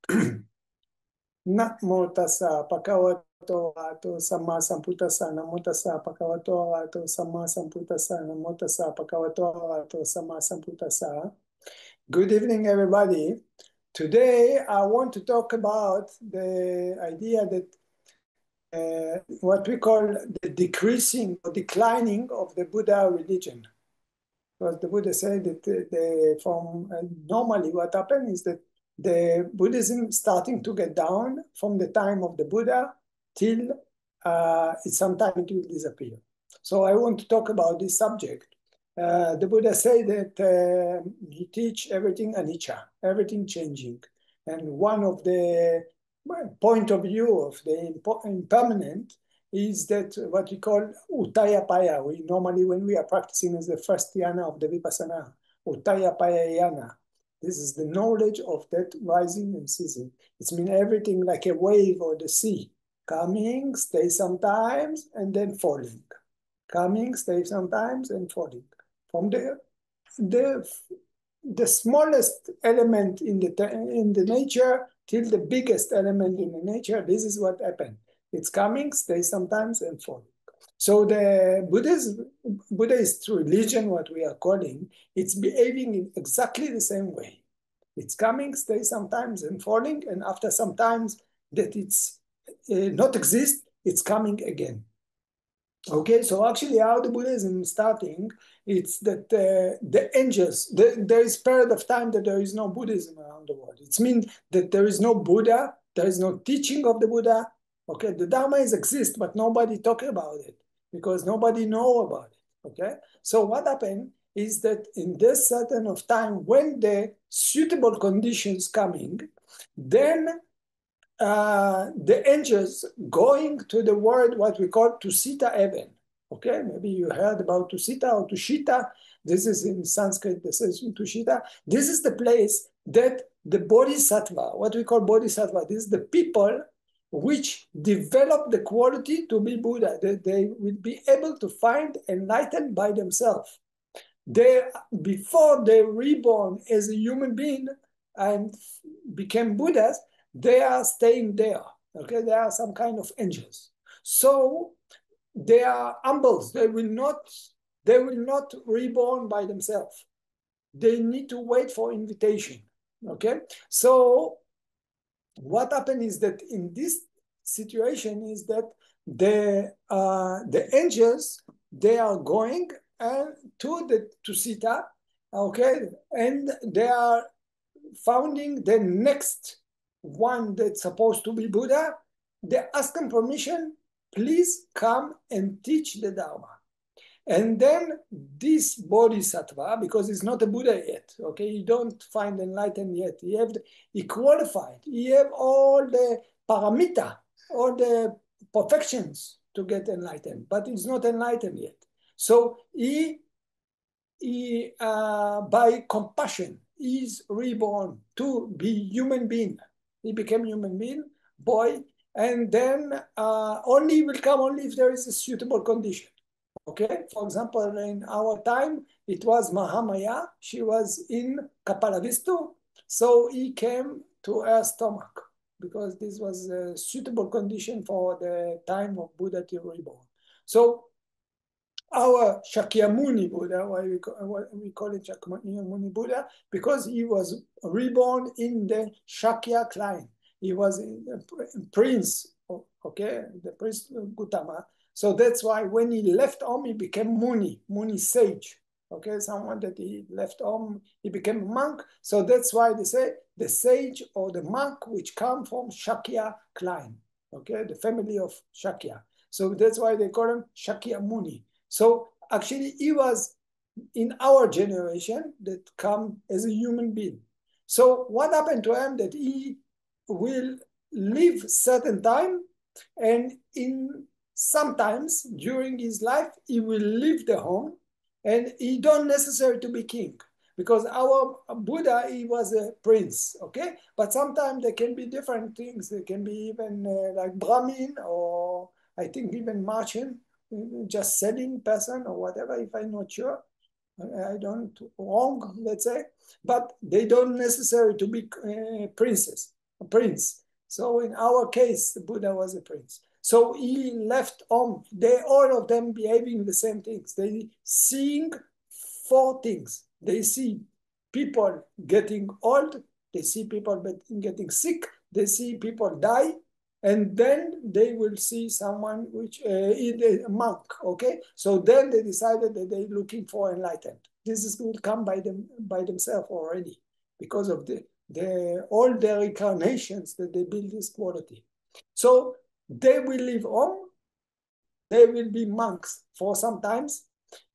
Namo tassa bhagavato arahato samma sambuddhassa. Namo tassa bhagavato arahato samma sambuddhassa. Namo tassa bhagavato arahato samma sambuddhassa. Good evening, everybody. Today, I want to talk about the idea that what we call the decreasing or declining of the Buddha religion. Because the Buddha said that normally what happened is that the Buddhism starting to get down from the time of the Buddha till sometime it will disappear. So I want to talk about this subject. The Buddha said that he teach everything anicca, everything changing. And one of the point of view of the impermanent is that what we call Utayapaya. We normally, when we are practicing as the first dhyana of the Vipassana, Utayapaya yana. This is the knowledge of that rising and ceasing. It's mean everything like a wave or the sea, coming, stay sometimes, and then falling. Coming, stay sometimes, and falling. From the smallest element in the nature till the biggest element in the nature, this is what happened. It's coming, stays sometimes, and falling. So the Buddhist religion, what we are calling, it's behaving in exactly the same way. It's coming, stays sometimes, and falling, and after some times that it's not exist, it's coming again. Okay, so actually how the Buddhism is starting, it's that the angels, there is period of time that there is no Buddhism around the world. It means that there is no Buddha, there is no teaching of the Buddha. Okay, the Dharma is exist, but nobody talk about it because nobody know about it. Okay, so what happened is that in this certain of time, when the suitable conditions coming, then the angels going to the world, what we call Tusita heaven. Okay, maybe you heard about Tusita or Tushita. This is in Sanskrit, this is Tushita. This is the place that the Bodhisattva, what we call Bodhisattva, this is the people which develop the quality to be Buddha. They will be able to find enlightened by themselves. Before they reborn as a human being and became Buddhas, they are staying there. Okay, they are some kind of angels. So they are humbles. They will not reborn by themselves. They need to wait for invitation. Okay, so what happened is that in this situation is that the angels, they are going to Sita, okay, and they are founding the next one that's supposed to be Buddha. They ask them permission, please come and teach the Dharma. And then this Bodhisattva, because he's not a Buddha yet, okay, you don't find enlightened yet. He qualified. He have all the paramita, all the perfections to get enlightened, but he's not enlightened yet. So he by compassion, is reborn to be human being. He became human being, boy, and then only will come only if there is a suitable condition. Okay, for example, in our time, it was Mahamaya. She was in Kapalavistu, so he came to her stomach because this was a suitable condition for the time of Buddha to reborn. So our Shakyamuni Buddha, why we call it Shakyamuni Buddha, because he was reborn in the Shakya clan. He was a prince, okay, the prince Gautama. So that's why when he left home, he became Muni sage. Okay, someone that he left home, he became a monk. So that's why they say the sage or the monk which come from Shakya clan. Okay, the family of Shakya. So that's why they call him Shakyamuni. So actually, he was in our generation that come as a human being. So what happened to him that he will live certain time, and in sometimes during his life he will leave the home, and he don't necessary to be king, because our Buddha, he was a prince, okay? But sometimes there can be different things. There can be even like Brahmin, or I think even merchant, just selling person or whatever, if I'm not sure. I don't wrong, let's say, but they don't necessary to be princes. a prince. So in our case, the Buddha was a prince. So he left home. They all of them behaving the same things. They seeing four things. They see people getting old. They see people getting sick. They see people die. And then they will see someone which a monk. Okay, so then they decided that they're looking for enlightenment. This is will come by themselves already because of all their incarnations that they build this quality. So they will live home. They will be monks for some times,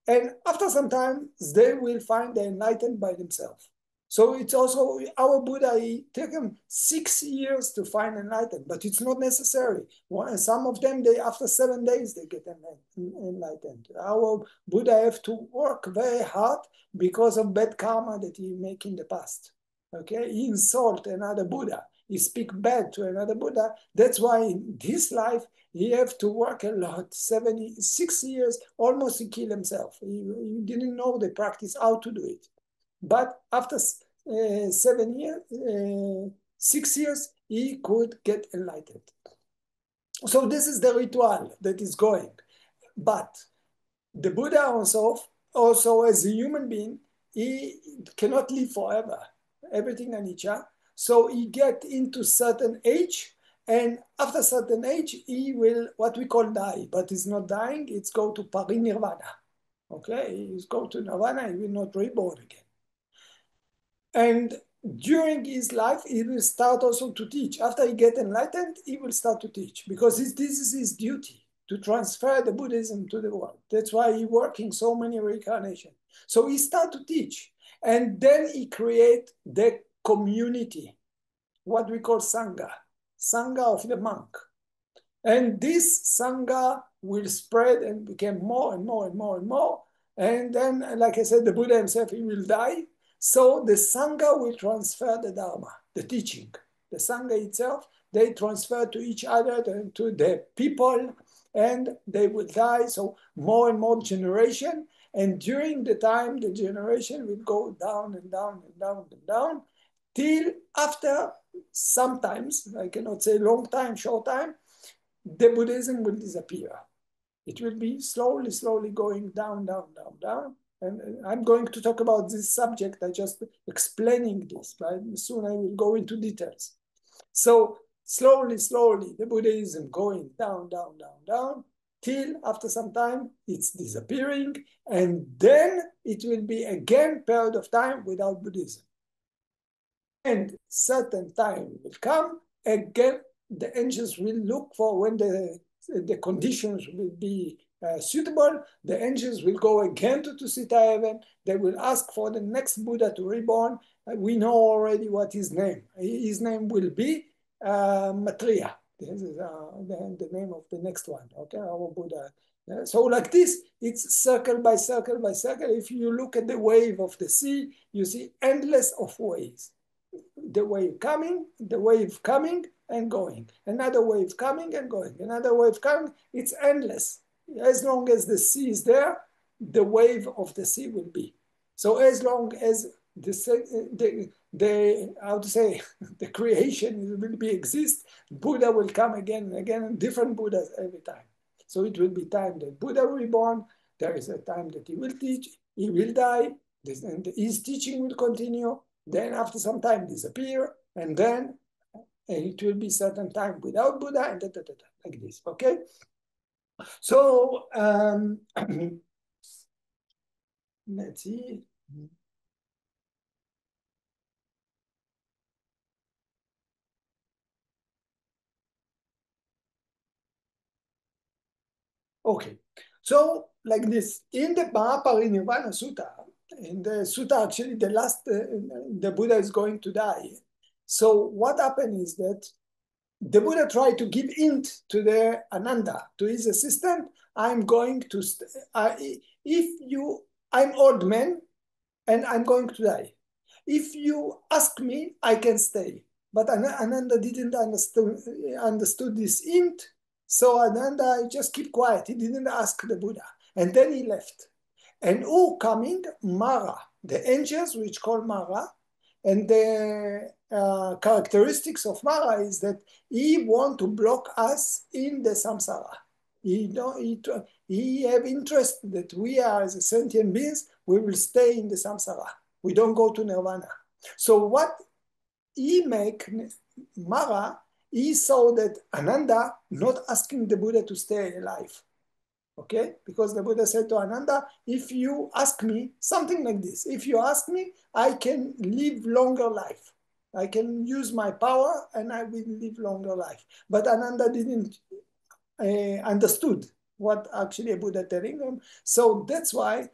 and after some time they will find the enlightened by themselves. So it's also our Buddha, it took him 6 years to find enlightened, but it's not necessary. Some of them, after 7 days, they get enlightened. Our Buddha have to work very hard because of bad karma that he make in the past. Okay, he insult another Buddha. He speak bad to another Buddha. That's why in this life, he have to work a lot, 6 years, almost he killed himself. He didn't know the practice, how to do it. But after 7 years, 6 years, he could get enlightened. So this is the ritual that is going. But the Buddha also as a human being, he cannot live forever. Everything anicca. So he get into certain age, and after certain age, he will what we call die. But he's not dying. It's go to parinirvana. Okay, he's go to nirvana. He will not reborn again. And during his life, he will start also to teach. After he get enlightened, he will start to teach because this is his duty to transfer the Buddhism to the world. That's why he working so many reincarnations. So he start to teach, and then he create the community, what we call Sangha, Sangha of the monk. And this Sangha will spread and become more and more and more and more. And then, like I said, the Buddha himself, he will die. So the Sangha will transfer the Dharma, the teaching. The Sangha itself, they transfer to each other, to the people, and they will die. So more and more generation. And during the time, the generation will go down and down and down and down, till after sometimes, I cannot say long time, short time, the Buddhism will disappear. It will be slowly, slowly going down, down, down, down. And I'm going to talk about this subject. I just explaining this, right? Soon I will go into details. So slowly, slowly, the Buddhism going down, down, down, down, till after some time it's disappearing. And then it will be again period of time without Buddhism. And certain time will come, again, the angels will look for when the conditions will be suitable. The angels will go again to Sita heaven. They will ask for the next Buddha to reborn. We know already what his name. His name will be Maitreya. This is the name of the next one. Okay, our Buddha. So like this, it's circle by circle by circle. If you look at the wave of the sea, you see endless of waves. The wave coming and going, another wave coming and going, another wave coming. It's endless. As long as the sea is there, the wave of the sea will be. So as long as the how to say the creation will be exist, Buddha will come again and again, and different Buddhas every time. So it will be time that Buddha will be born. There is a time that he will teach. He will die. And his teaching will continue. Then after some time disappear, and then it will be certain time without Buddha, and like this, okay? So let's see. Okay, so like this, in the Mahaparinirvana Sutta, in the Sutta, actually the last, the Buddha is going to die. So what happened is that the Buddha tried to give hint to the Ananda, to his assistant, I'm going to, I'm old man and I'm going to die. If you ask me, I can stay. But Ananda didn't understood this hint. So Ananda just keep quiet. He didn't ask the Buddha. And then he left. And who coming? Mara. The angels, which call Mara, And the characteristics of Mara is that he want to block us in the samsara. He have interest that we are as a sentient beings, we will stay in the samsara. We don't go to nirvana. So what he make Mara, he saw that Ananda not asking the Buddha to stay alive. Okay, because the Buddha said to Ananda, if you ask me something like this, if you ask me, I can live longer life. I can use my power and I will live longer life. But Ananda didn't understood what actually a Buddha telling him. So that's why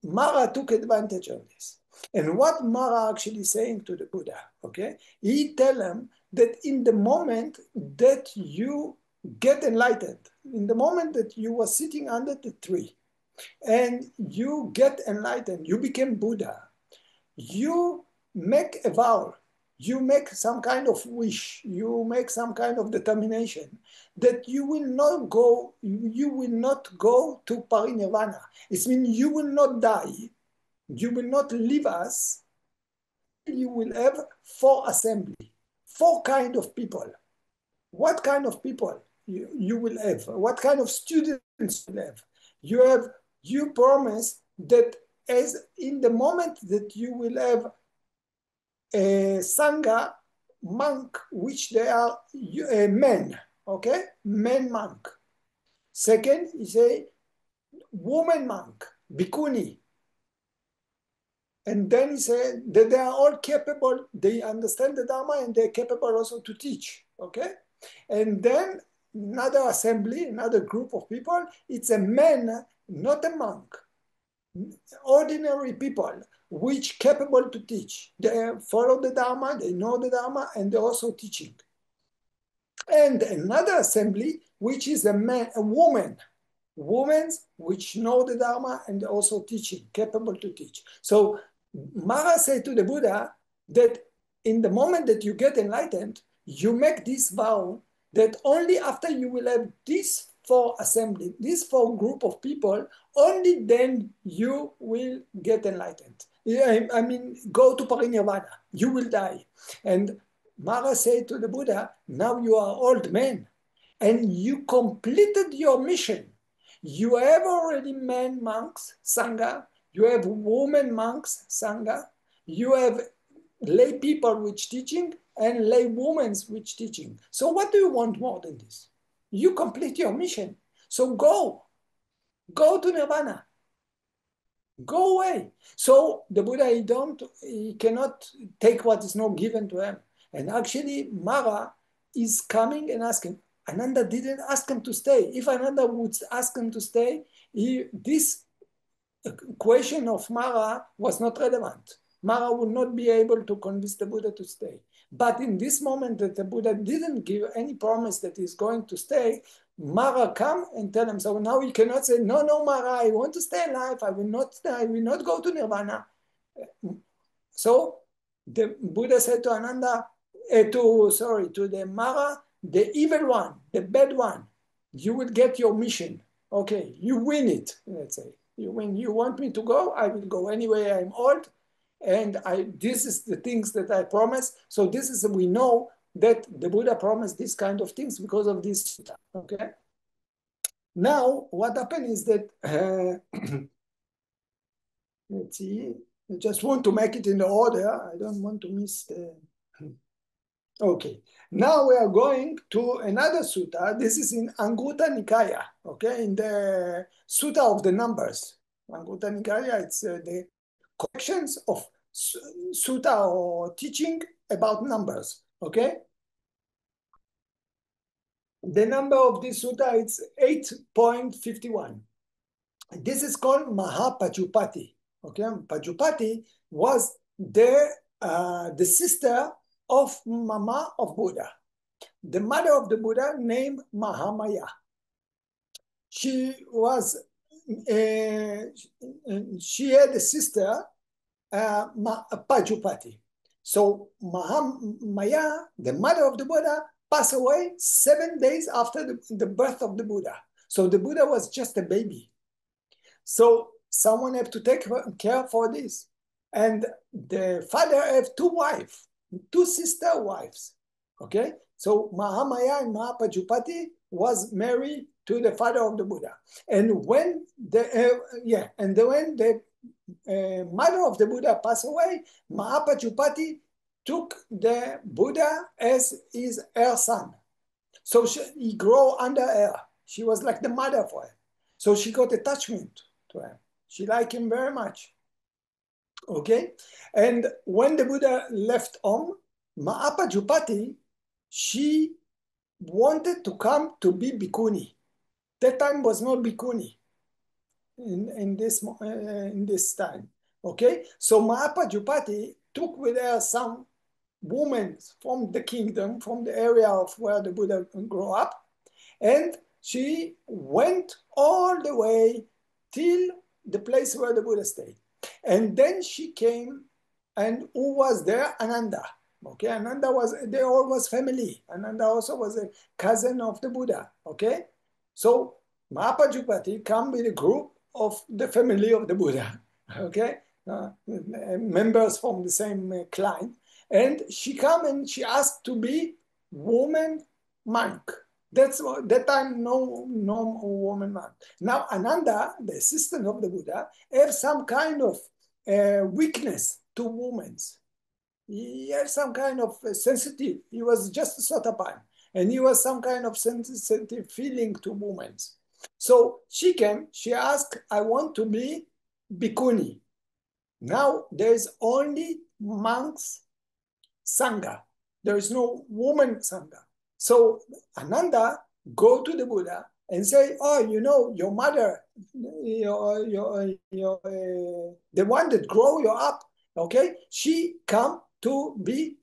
Mara took advantage of this. And what Mara actually saying to the Buddha, okay, he tell him that in the moment that you get enlightened, in the moment that you were sitting under the tree and you get enlightened, you became Buddha, you make a vow, you make some kind of wish, you make some kind of determination that you will not go to parinirvana. It means you will not die, you will not leave us, you will have four assembly, four kind of people. What kind of people you will have? What kind of students you will have? You promise that as in the moment that you will have a Sangha monk, which they are men, okay? Men monk. Second is a woman monk, bhikkhuni. And then he said that they are all capable, they understand the Dharma and they're capable also to teach, okay? And then another assembly, another group of people, it's a man, not a monk, ordinary people, which capable to teach. They follow the Dharma, they know the Dharma, and they're also teaching. And another assembly, which is a woman, which know the Dharma and also teaching, capable to teach. So Mara said to the Buddha that in the moment that you get enlightened, you make this vow that only after you will have these four assembly, this four group of people, only then you will get enlightened. I mean, go to parinirvana, you will die. And Mara said to the Buddha, now you are old man and you completed your mission. You have already men monks, Sangha. You have women monks, Sangha. You have lay people which teaching and lay women which teaching. So what do you want more than this? You complete your mission. So go to Nirvana. Go away. So the Buddha, he cannot take what is not given to him. And actually, Mara is coming and asking. Ananda didn't ask him to stay. If Ananda would ask him to stay, this question of Mara was not relevant. Mara would not be able to convince the Buddha to stay. But in this moment that the Buddha didn't give any promise that he's going to stay, Mara come and tell him, so now he cannot say, no, Mara, I want to stay alive. I will not go to Nirvana. So the Buddha said to Ananda, to the Mara, the evil one, the bad one, you will get your mission. Okay, you win it, let's say. When you want me to go, I will go. Anyway, I'm old, and this is the things that I promise. So this is, we know that the Buddha promised this kind of things because of this. Okay. Now, what happened is that, let's see, I just want to make it in the order. I don't want to miss the... Okay, now we are going to another sutta. This is in Anguttara Nikaya, okay, in the Sutta of the Numbers. Anguttara Nikaya, it's the collections of sutta or teaching about numbers, okay? The number of this sutta is 8.51. This is called Mahapajupati, okay? Pajupati was the sister of Mama of Buddha. The mother of the Buddha named Mahamaya. She had a sister, Pajupati. So Mahamaya, the mother of the Buddha, passed away 7 days after the birth of the Buddha. So the Buddha was just a baby. So someone had to take care for this. And the father have two wives, two sister wives. Okay, so Mahamaya and Mahapajupati was married to the father of the Buddha. And when when the mother of the Buddha passed away, Mahapajupati took the Buddha as her son. So he grew under her. She was like the mother for him. So she got attachment to him. She liked him very much. Okay? And when the Buddha left home, Mahapajupati, she wanted to come to be bhikkhuni. That time was not bhikkhuni in this time. Okay? So Mahapajupati took with her some women from the kingdom, from the area of where the Buddha grew up, and she went all the way till the place where the Buddha stayed. And then she came, and who was there? Ananda. Okay, Ananda was, they all was family. Ananda also was a cousin of the Buddha. Okay, so Mahapajupati come with a group of the family of the Buddha. Okay, members from the same clan. And she come and she asked to be woman monk. That's that time, no woman monk. Now Ananda, the assistant of the Buddha, have some kind of weakness to women. He had some kind of sensitive. He was just a sotapan, and he was some kind of sensitive feeling to women. So she came. She asked, "I want to be bhikkhuni." Now there is only monks Sangha. There is no woman Sangha. So Ananda go to the Buddha and say, "Oh, you know, your mother, the one that grow you up, okay, she come to be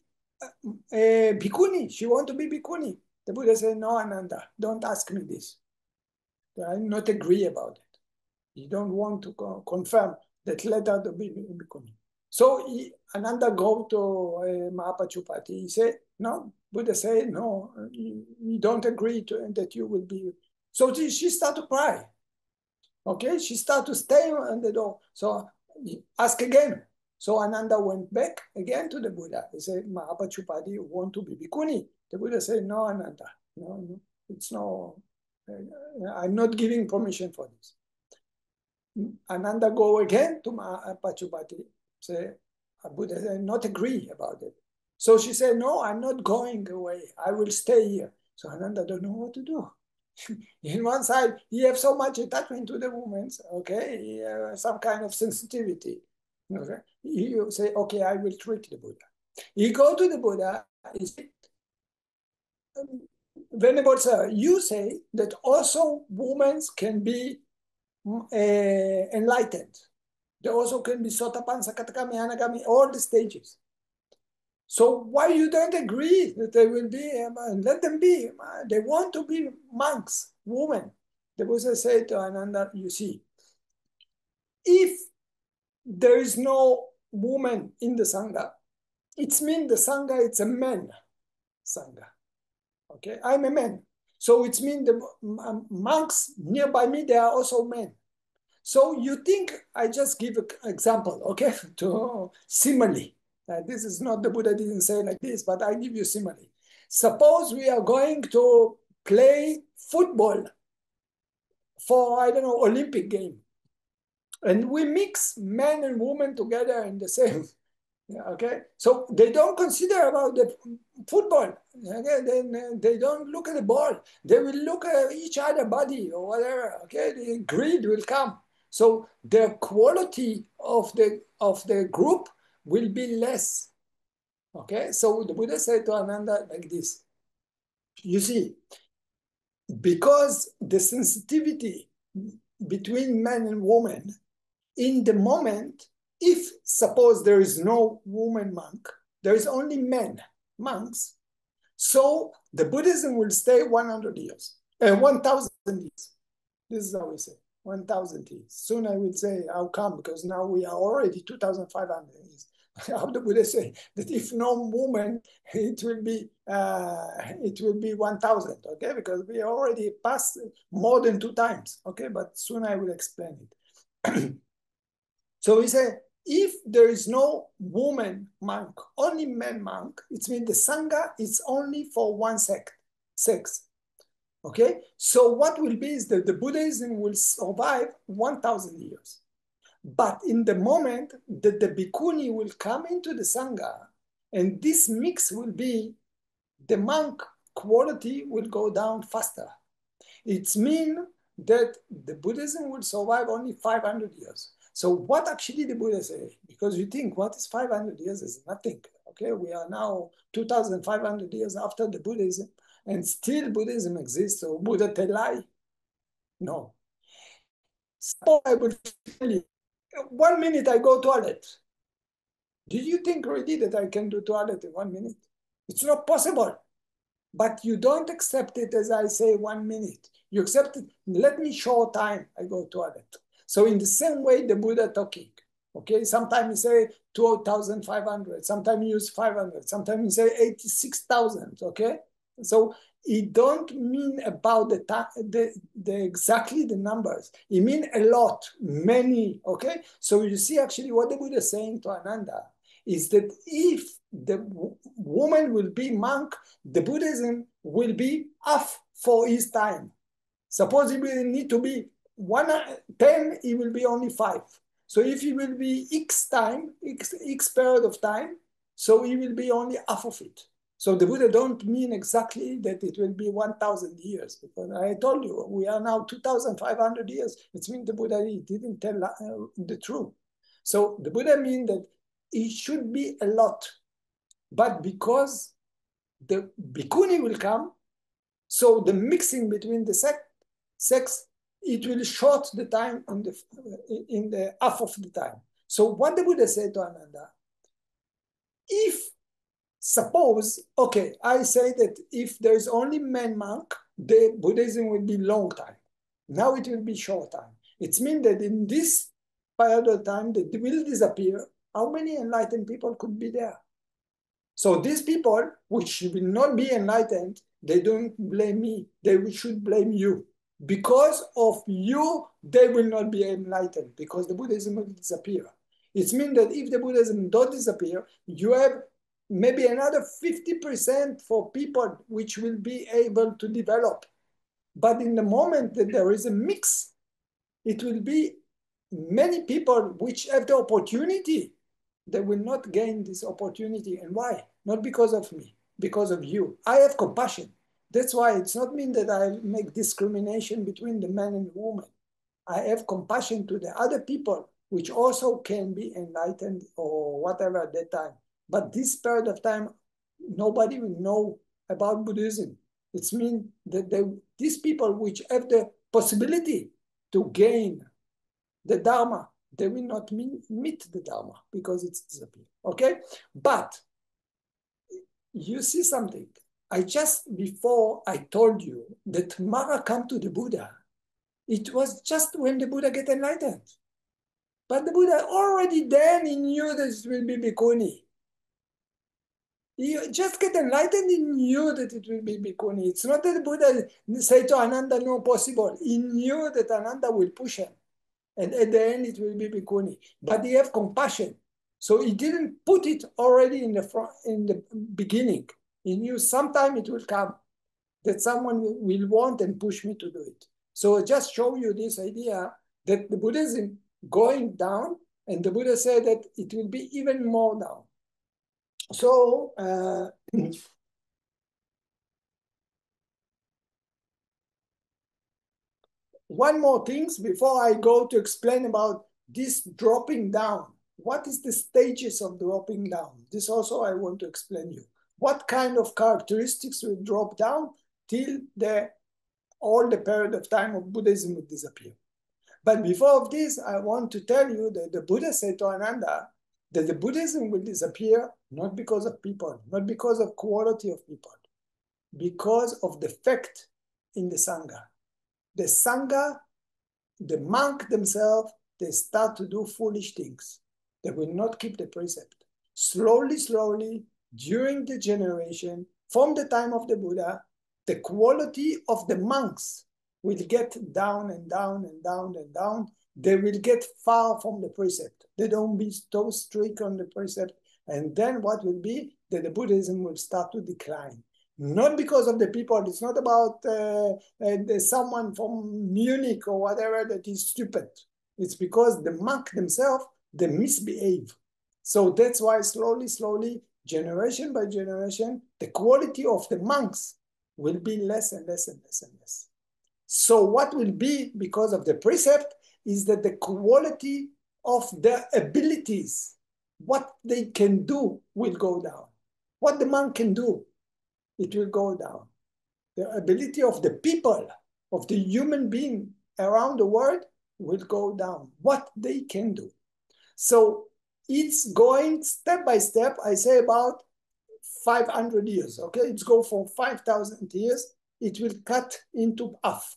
a bhikkhuni. She want to be bhikkhuni." The Buddha said, "No, Ananda, don't ask me this. I not agree about it. You don't want to confirm that letter to be bhikkhuni." So Ananda go to Mahapajupati. He said, "No." Buddha said, "No, we don't agree that you will be." So she started to cry. Okay, she started to stay on the door. So ask again. So Ananda went back again to the Buddha. He said, "Mahapajupati want to be bhikkhuni." The Buddha said, "No, Ananda, no, it's no. I'm not giving permission for this." Ananda go again to Mahapajupati, say, Buddha said, not agree about it. So she said, "No, I'm not going away. I will stay here." So Ananda don't know what to do. In one side, he have so much attachment to the women, okay, some kind of sensitivity. Okay, he say, "Okay, I will treat the Buddha." He go to the Buddha. He say, "Venerable sir, you say that also women can be enlightened. They also can be Sotapan, Sakatagami, Anagami, all the stages. So why you don't agree that they will be, let them be. They want to be monks, women." The Buddha said to Ananda, "You see, if there is no woman in the Sangha, it means the Sangha, it's a man Sangha. Okay, I'm a man. So it means the monks nearby me, they are also men. So you think," I just give an example, okay, to simile. This is not, the Buddha didn't say like this, but I give you simile. Suppose we are going to play football for, I don't know, Olympic game. And we mix men and women together in the same, okay? So they don't consider about the football. Okay? Then they don't look at the ball. They will look at each other body or whatever, okay? The greed will come. So the quality of the group will be less. Okay, so the Buddha said to Ananda like this: "You see, because the sensitivity between man and woman, in the moment, if suppose there is no woman monk, there is only men monks, so the Buddhism will stay 100 years, 1,000 years. This is how we say, 1,000 years. Soon I will say how come, because now we are already 2,500 years. How the Buddha say that if no woman, it will be 1,000. Okay, because we already passed more than 2 times. Okay, but soon I will explain it. So he said, if there is no woman monk, only men monk, it means the Sangha is only for one sex. Okay? So what will be is that the Buddhism will survive 1,000 years. But in the moment that the bhikkhuni will come into the Sangha, and this mix will be, the monk quality will go down faster. It means that the Buddhism will survive only 500 years. So what actually the Buddha say? Because you think, what is 500 years? Is nothing. Okay, we are now 2,500 years after the Buddhism, and still Buddhism exists. So Buddha tell lie? No. So I will tell you, 1 minute I go toilet. Do you think really that I can do toilet in 1 minute? It's not possible. But you don't accept it as I say 1 minute. You accept it, let me show time, I go toilet. So in the same way, the Buddha talking. Okay, sometimes he say 2,500, sometimes he use 500, sometimes he say 86,000, okay? So it don't mean about the exactly the numbers. It mean a lot, many, okay? So you see actually what the Buddha is saying to Ananda is that if the woman will be monk, the Buddhism will be half for his time. Suppose it will need to be 10, it will be only 5. So if it will be X time, X period of time, so it will be only half of it. So the Buddha don't mean exactly that it will be 1,000 years, because I told you, we are now 2,500 years. It means the Buddha didn't tell the truth. So the Buddha means that it should be a lot, but because the bhikkhuni will come, so the mixing between the sex, it will short the time in the half of the time. So what the Buddha said to Ananda, if suppose, okay, I say that if there is only men monk, the Buddhism will be long time. Now it will be short time. It means that in this period of time that will disappear, how many enlightened people could be there? So these people, which will not be enlightened, they don't blame me. They should blame you. Because of you, they will not be enlightened, because the Buddhism will disappear. It means that if the Buddhism don't disappear, you have maybe another 50% for people which will be able to develop. But in the moment that there is a mix, it will be many people which have the opportunity. They will not gain this opportunity. And why? Not because of me, because of you. I have compassion. That's why it's not mean that I make discrimination between the man and the woman. I have compassion to the other people, which also can be enlightened or whatever at that time. But this period of time, nobody will know about Buddhism. It means that these people which have the possibility to gain the Dharma, they will not meet the Dharma because it's disappeared. Okay? But you see something. Before I told you that Mara come to the Buddha, it was just when the Buddha get enlightened. But the Buddha already then he knew that it will be bhikkhuni. He just get enlightened, he knew that it will be bhikkhuni. It's not that the Buddha say to Ananda, no, possible. He knew that Ananda will push him. And at the end, it will be bhikkhuni. But he have compassion. So he didn't put it already in the beginning. He knew sometime it will come, that someone will want and push me to do it. So I just show you this idea that the Buddhism going down, and the Buddha said that it will be even more down. So one more things before I go to explain about this dropping down. What is the stages of dropping down? This also I want to explain you. What kind of characteristics will drop down till all the period of time of Buddhism will disappear. But before of this, I want to tell you that the Buddha said to Ananda that the Buddhism will disappear not because of people, not because of quality of people, because of the fact in the Sangha. The Sangha, the monk themselves, they start to do foolish things. They will not keep the precept. Slowly, slowly, during the generation, from the time of the Buddha, the quality of the monks will get down and down and down and down they will get far from the precept. They don't be so strict on the precept. And then what will be that the Buddhism will start to decline. Not because of the people. It's not about someone from Munich or whatever that is stupid. It's because the monk themselves, they misbehave. So that's why slowly, slowly, generation by generation, the quality of the monks will be less and less and less and less. So what will be, because of the precept, is that the quality of their abilities, what they can do, will go down. What the monk can do, it will go down. The ability of the people, of the human being around the world will go down. What they can do. So it's going step by step, I say about 500 years, okay? It's go from 5,000 years, it will cut into half.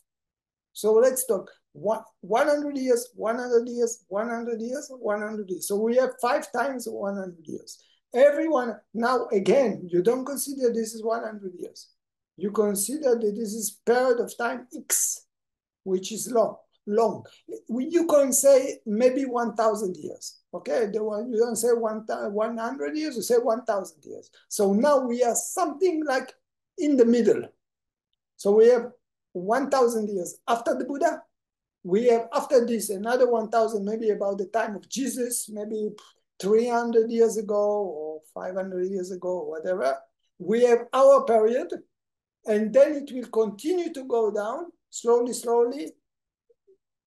So let's talk 100 years, 100 years, 100 years, 100 years. So we have 5 times 100 years. Everyone, now again, you don't consider this is 100 years. You consider that this is period of time X, which is long. You can say maybe 1,000 years, okay? You don't say 100 years, you say 1,000 years. So now we are something like in the middle. So we have 1,000 years after the Buddha. We have after this another 1,000, maybe about the time of Jesus, maybe 300 years ago or 500 years ago, or whatever. We have our period, and then it will continue to go down slowly, slowly.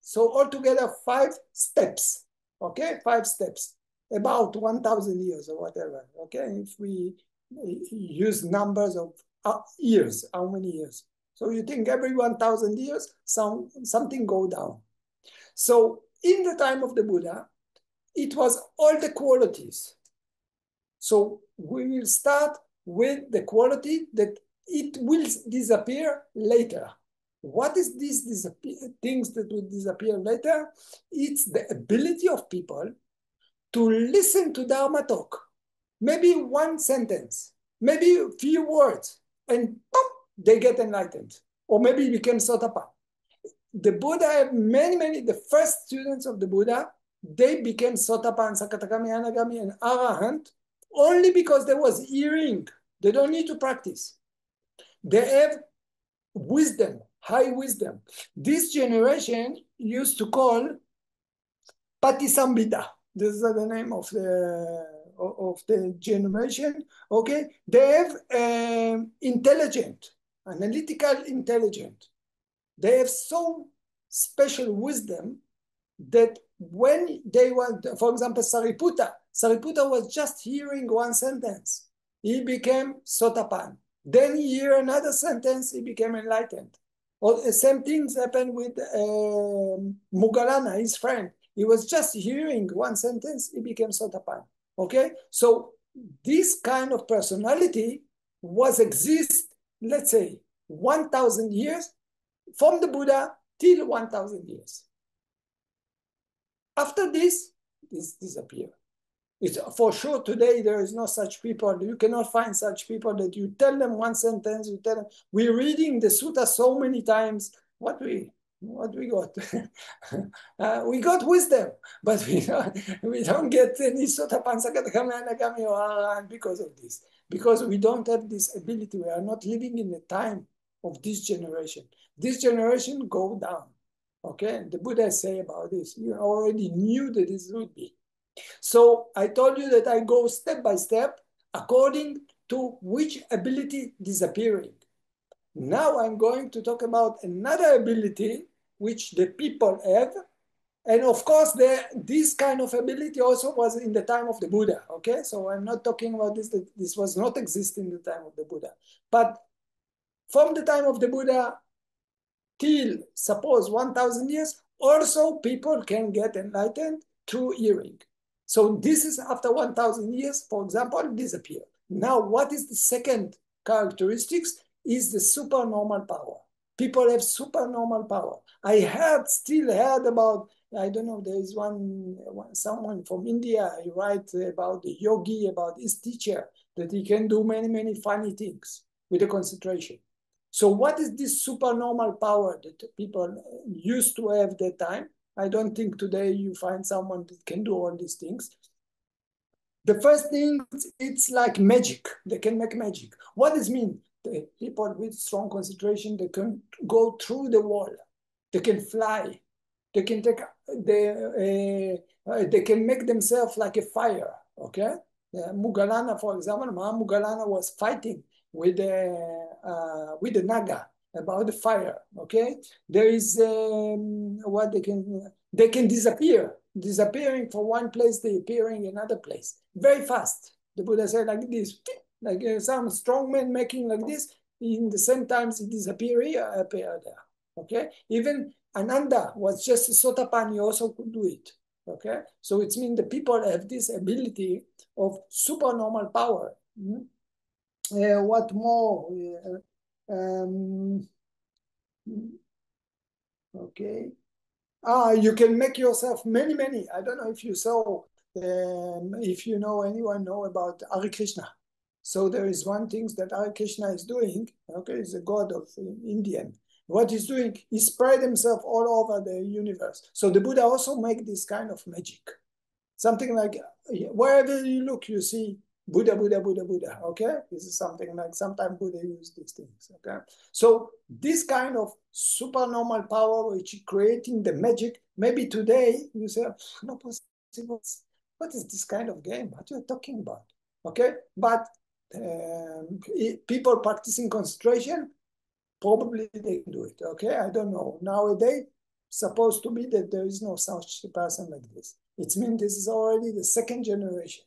So altogether 5 steps, okay? 5 steps, about 1,000 years or whatever, okay? If we use numbers of years, how many years? So you think every 1,000 years, something go down. So in the time of the Buddha, it was all the qualities. So we will start with the quality that it will disappear later. What is these things that will disappear later? It's the ability of people to listen to Dhammatalk. Maybe one sentence, maybe a few words, and pop, they get enlightened. Or maybe became Sotapan. The Buddha had many, the first students of the Buddha, they became Sotapan, Sakatakami, Anagami, and Arahant only because there was hearing. They don't need to practice. They have wisdom, high wisdom. This generation used to call Patisambhita. This is the name of the generation. Okay, they have intelligent, analytical intelligent. They have so special wisdom that when they were, for example, Sariputta was just hearing one sentence. He became Sotapan. Then he hear another sentence, he became enlightened. Or the same things happened with Mugalana, his friend. He was just hearing one sentence, he became Sotapan. Okay? So this kind of personality exist, let's say, 1,000 years from the Buddha till 1,000 years. After this disappear. It's for sure today there is no such people. You cannot find such people that you tell them one sentence, you tell them, we're reading the sutta so many times. What we got? We got wisdom, but we don't get any sutta pansakatakami anagami or Ajarn because of this. Because we don't have this ability. We are not living in the time of this generation. This generation go down. Okay, the Buddha say about this. You already knew that this would be. So I told you that I go step by step according to which ability disappearing. Now I'm going to talk about another ability which the people have. And of course, this kind of ability also was in the time of the Buddha, okay? So I'm not talking about this, that this was not exist in the time of the Buddha. But from the time of the Buddha till, suppose, 1,000 years, also people can get enlightened through hearing. So this is after 1,000 years, for example, disappear. Now, what is the second characteristics? Is the supernormal power. People have supernormal power. I still heard about, I don't know, there is someone from India, he writes about the yogi, about his teacher, that he can do many funny things with the concentration. So what is this supernormal power that people used to have that time? I don't think today you find someone that can do all these things. The first thing, it's like magic. They can make magic. What does it mean? The people with strong concentration, they can go through the wall. They can fly. They can take, they can make themselves like a fire, okay? Mugalana, for example, Mugalana was fighting with the Naga about the fire, okay? There is what they can disappearing from one place, they appearing in another place, very fast. The Buddha said like this, like some strong man making like this, in the same time he disappear here, appear there, okay? Even Ananda was just a Sotapanni, also could do it, okay? So it means the people have this ability of supernormal power. What more? Okay. You can make yourself many. I don't know if you saw, if you know, anyone know about Hare Krishna. So there is one thing that Hare Krishna is doing, okay, he's a god of Indian. What he's doing, he spread himself all over the universe. So the Buddha also make this kind of magic. Something like, wherever you look, you see Buddha, okay? This is something like, sometimes Buddha use these things, okay? So this kind of supernormal power, which is creating the magic, maybe today you say, no possible. What is this kind of game? What are you talking about? Okay, but people practicing concentration, probably they can do it, okay? I don't know. Nowadays, supposed to be that there is no such person like this. It means this is already the second generation,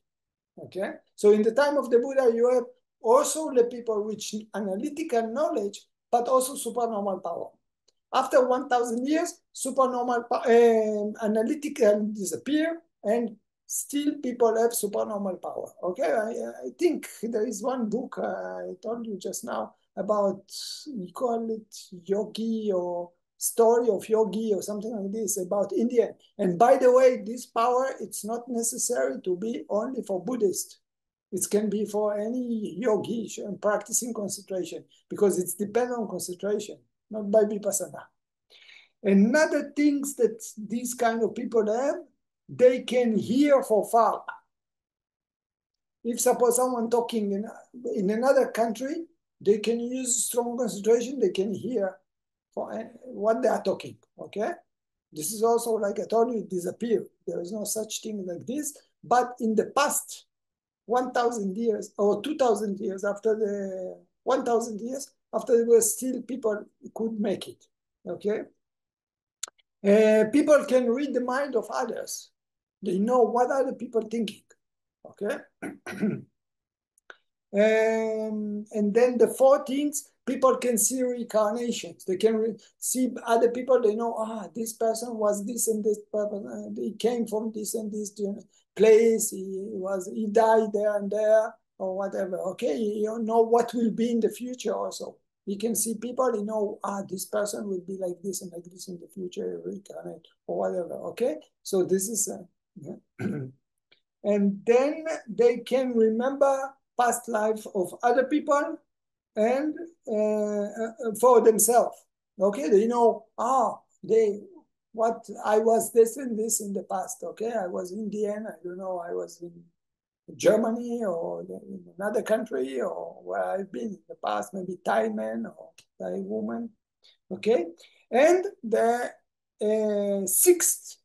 okay? So in the time of the Buddha, you have also the people with analytical knowledge, but also supernormal power. After 1,000 years, supernormal analytical disappear, and still people have supernormal power, okay? I think there is one book I told you just now about, we call it Yogi, or story of Yogi or something like this, about India. And by the way, this power, it's not necessary to be only for Buddhists. It can be for any yogi practicing concentration, because it's dependent on concentration, not by vipassana. Another things that these kind of people have, they can hear from far. If suppose someone talking in another country, they can use strong concentration, they can hear for what they are talking, okay? This is also, like I told you, disappear. There is no such thing like this. But in the past 1,000 years or 2,000 years, after the 1,000 years, after there were still people could make it, okay? People can read the mind of others. They know what other people thinking, okay? And then the four things, people can see reincarnations. They can see other people. They know, this person was this and this person. He came from this and this place. He died there and there, or whatever. Okay, you know what will be in the future also. You can see people, you know, this person will be like this and like this in the future, reincarnate or whatever. Okay, so this is, and then they can remember past life of other people and for themselves. Okay, they know, what I was this and this in the past. Okay, I was Indian, I don't know, I was in Germany or in another country, or where I've been in the past, maybe Thai man or Thai woman. Okay, and the sixth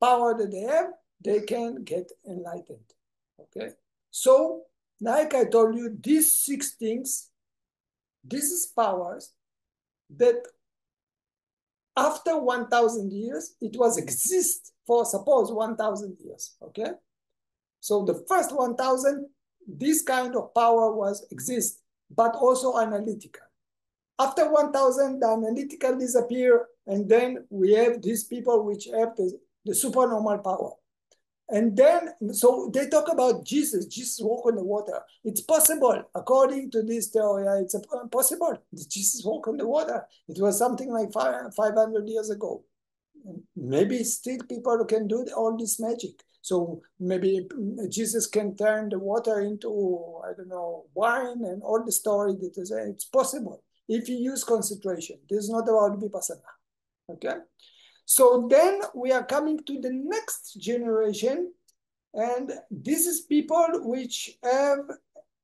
power that they have, they can get enlightened. Okay, so like I told you, these six things, this is powers that after 1,000 years, it was exist for, suppose, 1,000 years, okay? So the first 1,000, this kind of power was exist, but also analytical. After 1,000, the analytical disappear, and then we have these people which have the supernormal power. And then, so they talk about Jesus. Jesus walk on the water. It's possible, according to this theory, it's possible. Jesus walk on the water. It was something like 500 years ago. Maybe still people can do all this magic. So maybe Jesus can turn the water into, I don't know, wine, and all the story that is, it's possible if you use concentration. This is not about vipassana, okay? So then we are coming to the next generation, and this is people which have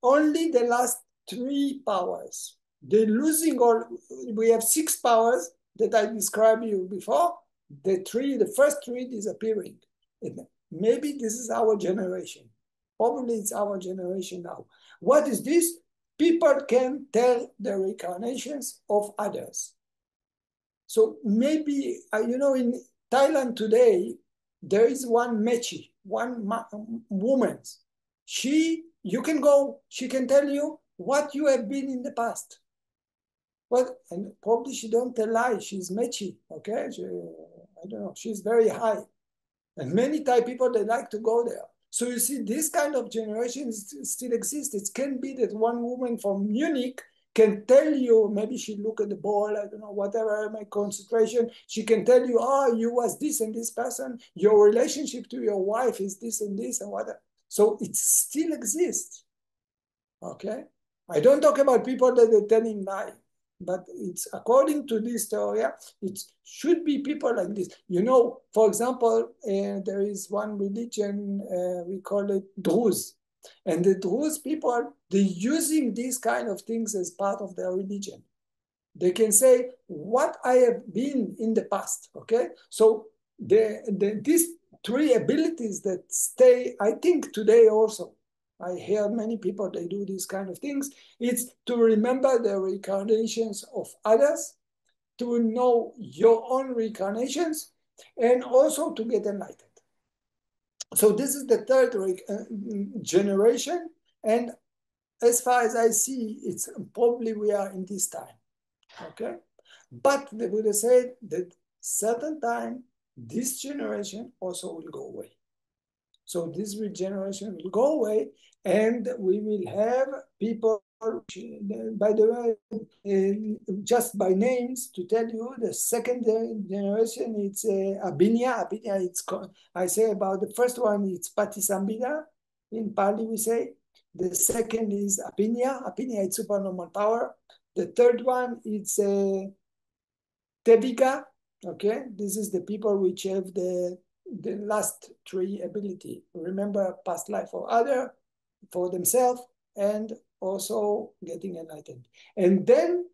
only the last 3 powers. They're losing all, we have 6 powers that I described you before. The first 3 disappearing. And maybe this is our generation. Probably it's our generation now. What is this? People can tell the reincarnations of others. So maybe, in Thailand today, there is one mechi, one woman. You can go, she can tell you what you have been in the past. Well, and probably she don't tell lies, she's mechi, okay? I don't know, she's very high. And many Thai people, they like to go there. So you see, this kind of generations still exist. It can be that one woman from Munich can tell you, maybe she look at the ball, I don't know, whatever, my concentration, she can tell you, oh, you was this and this person, your relationship to your wife is this and this and whatever. So it still exists, okay? I don't talk about people that are telling lies, but it's according to this theory, it should be people like this. For example, there is one religion, we call it Druze. And the Druze people, they're using these kind of things as part of their religion. They can say what I have been in the past, okay? So these 3 abilities that stay, I think today also, I hear many people, they do these kind of things. It's to remember the reincarnations of others, to know your own reincarnations, and also to get enlightened. So this is the third generation. And as far as I see, it's probably we are in this time, okay? But the Buddha said that certain time, this generation also will go away. So this generation will go away, and we will have people, by the way, just by names to tell you, the second generation, it's Abhinya. Abhinya, I say about the first one, it's Patisambhida. In Pali, we say. The second is Abhinya. Abhinya, it's supernormal power. The third one, it's Tevika. Okay, this is the people which have the last 3 ability. Remember past life for other, for themselves, and also getting enlightened. And then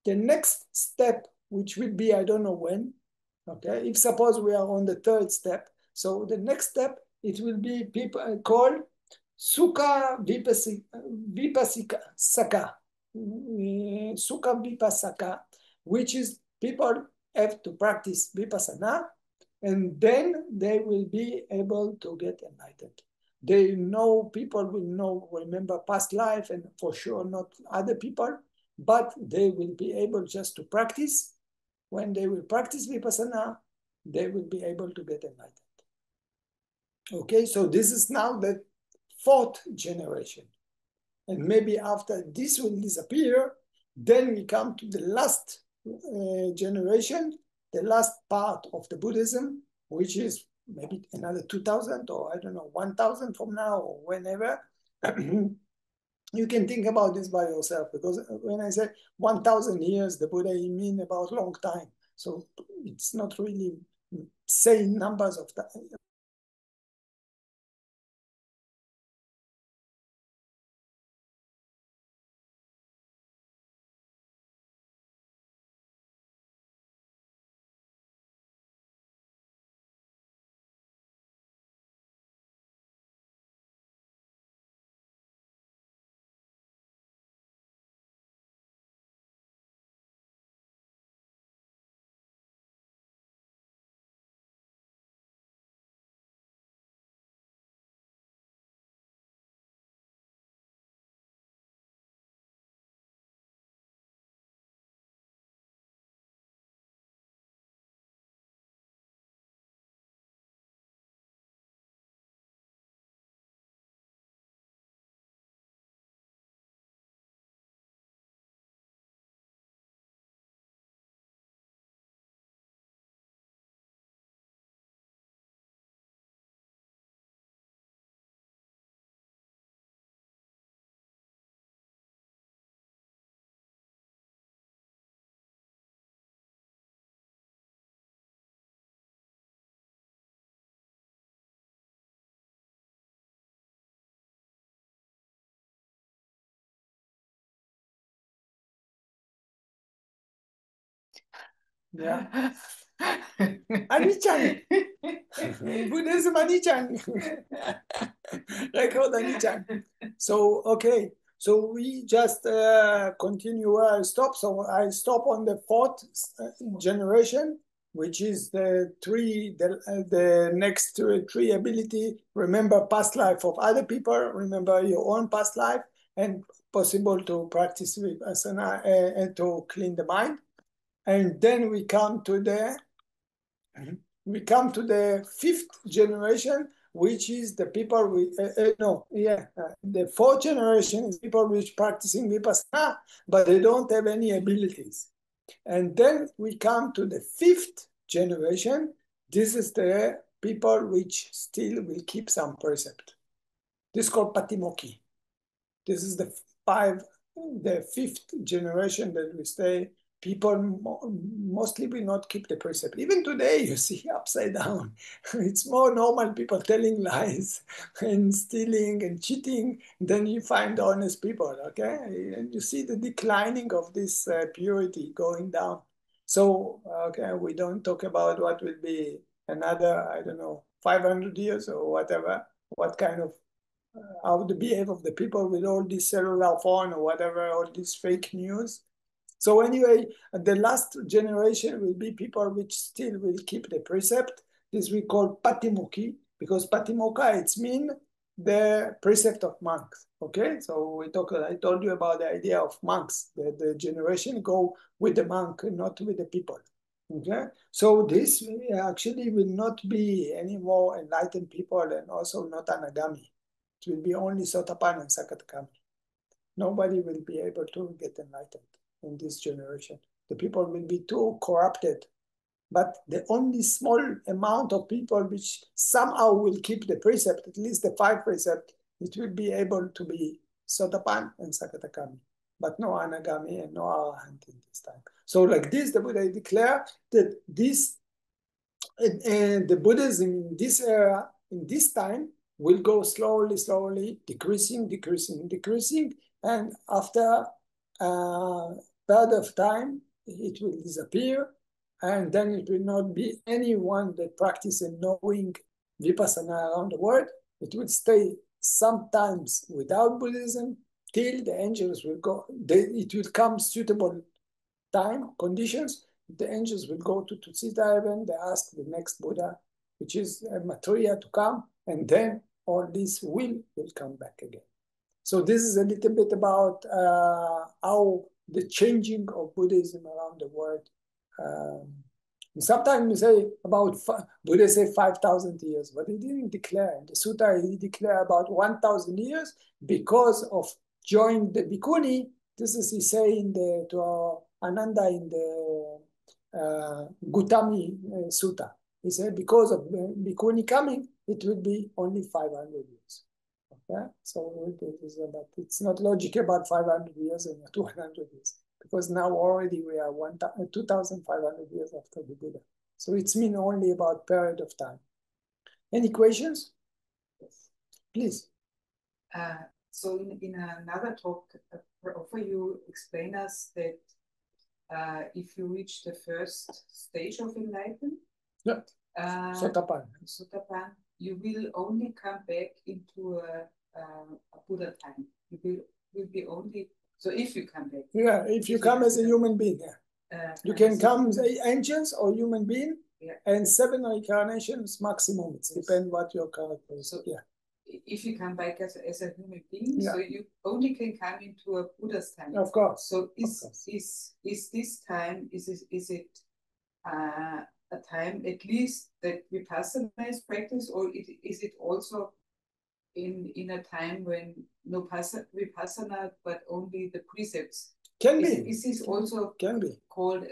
the next step, which will be, I don't know when, okay, if suppose we are on the 3rd step, so the next step, it will be people called Sukha Vipassika, Sukha Vipassaka, which is people have to practice Vipassana, and then they will be able to get enlightened. People will remember past life, and for sure not other people, but they will be able just to practice. When they will practice Vipassana, they will be able to get enlightened. Okay, so this is now the 4th generation. And maybe after this will disappear, then we come to the last generation, the last part of the Buddhism, which is maybe another 2000 or I don't know, 1000 from now or whenever. You can think about this by yourself, because when I say 1000 years, the Buddha, he mean about long time. So it's not really saying numbers of time. Yeah. Anichan. Buddhism Anichan. Record Anichan. So, okay. So we just continue where I stop. So I stop on the fourth generation, which is the next three ability. Remember past life of other people. Remember your own past life, and possible to practice vipassana and to clean the mind. And then we come to the fifth generation, which is the people the fourth generation is people which practicing vipassana, but they don't have any abilities. And then we come to the fifth generation. This is the people which still will keep some precept. This is called patimokkhi. This is the fifth generation that we say people mostly will not keep the precept. Even today, you see upside down. It's more normal people telling lies and stealing and cheating than you find honest people, okay? And you see the declining of this purity going down. So, okay, we don't talk about what will be another, I don't know, 500 years or whatever, what kind of how the behavior of the people with all this cellular phone or whatever, all this fake news. So anyway, the last generation will be people which still will keep the precept. This we call patimokkhi, because patimokkha, it's mean the precept of monks. Okay, so I told you about the idea of monks. The generation go with the monk, not with the people. Okay, so this actually will not be any more enlightened people, and also not anagami. It will be only Sotapan and Sakadagami. Nobody will be able to get enlightened in this generation. The people will be too corrupted. But the only small amount of people which somehow will keep the precept, at least the 5 precepts, it will be able to be Sotapan and Sakadagami. But no Anagami and no Arahant in this time. So like this, the Buddha declared that this, the Buddhism in this era, in this time, will go slowly, decreasing. And after a period of time, it will disappear. And then it will not be anyone that practices knowing Vipassana around the world. It will stay sometimes without Buddhism till the angels will go. It will come suitable time, conditions. The angels will go to Tutsita heaven. They ask the next Buddha, which is Maitreya, to come. And then all this will come back again. So this is a little bit about how the changing of Buddhism around the world. Sometimes we say about, Buddha say 5,000 years, but he didn't declare. In the sutta, he declared about 1,000 years because of joining the bhikkhuni. This is he say to Ananda in the Gautami Sutta. He said because of bhikkhuni coming, it will be only 500 years. Okay? So it's not logical about 500 years and 200 years, because now already we are 2,500 years after the Buddha. So it's mean only about period of time. Any questions? Yes. Please. So in another talk, Ofer, you explain us that if you reach the first stage of enlightenment, Sotapan, you will only come back into a Buddha time. You will be only, so if you come back. Yeah, if you come as a human being, you can come as angels or human being, and 7 reincarnations maximum. It depends what your character is. So, if you come back as a human being, so you only can come into a Buddha's time. Of course. So is this time, is it a time at least that Vipassana is practiced, or is it also in a time when no Vipassana but only the precepts? Can be. Is this also can be called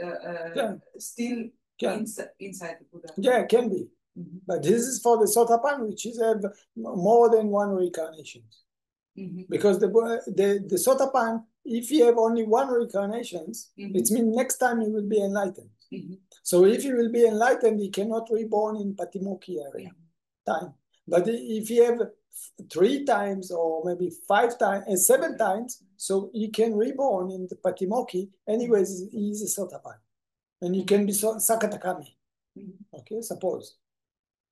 still inside the Buddha? Yeah, can be. Mm-hmm. But this is for the Sotapan, which is more than 1 reincarnation. Mm-hmm. Because the Sotapan, if you have only 1 reincarnation, it means next time you will be enlightened. Mm-hmm. So if you will be enlightened, you cannot reborn in Patimokkhi area time. But if you have 3 times or maybe 5 times and 7 times, so you can reborn in the Patimokkhi. Anyways, he is a Sotapan. And you can be Sakatakami. Okay, suppose.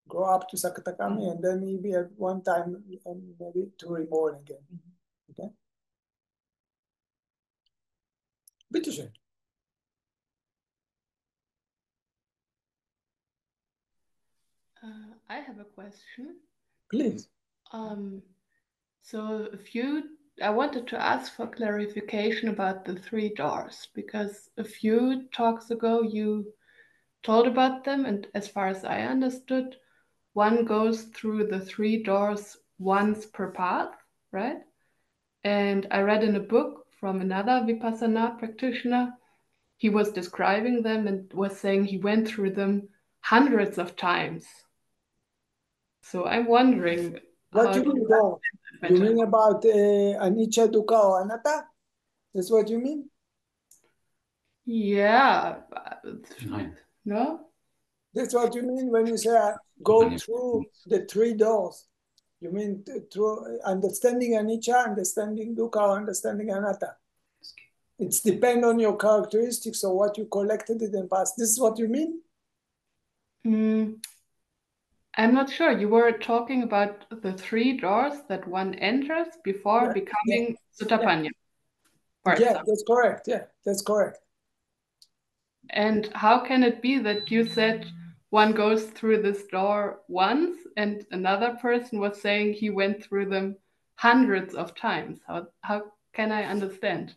Go up to Sakatakami and then maybe at one time maybe to reborn again. Okay? Bitte schön. I have a question. Please. So I wanted to ask for clarification about the three doors, because a few talks ago you told about them, and as far as I understood, one goes through the three doors once per path, right? And I read in a book from another Vipassana practitioner, he was describing them and was saying he went through them hundreds of times. So I'm wondering, what you mean though? You mean about anicca, dukkha, or anatta? That's what you mean? Yeah. No? That's what you mean when you say go through the three doors. You mean through understanding anicca, understanding dukkha, understanding anatta. It's depend on your characteristics or what you collected in the past. This is what you mean? I'm not sure. You were talking about the three doors that one enters before becoming Sotapanna. Yeah, that's correct. Yeah, that's correct. And how can it be that you said one goes through this door once and another person was saying he went through them hundreds of times? How can I understand?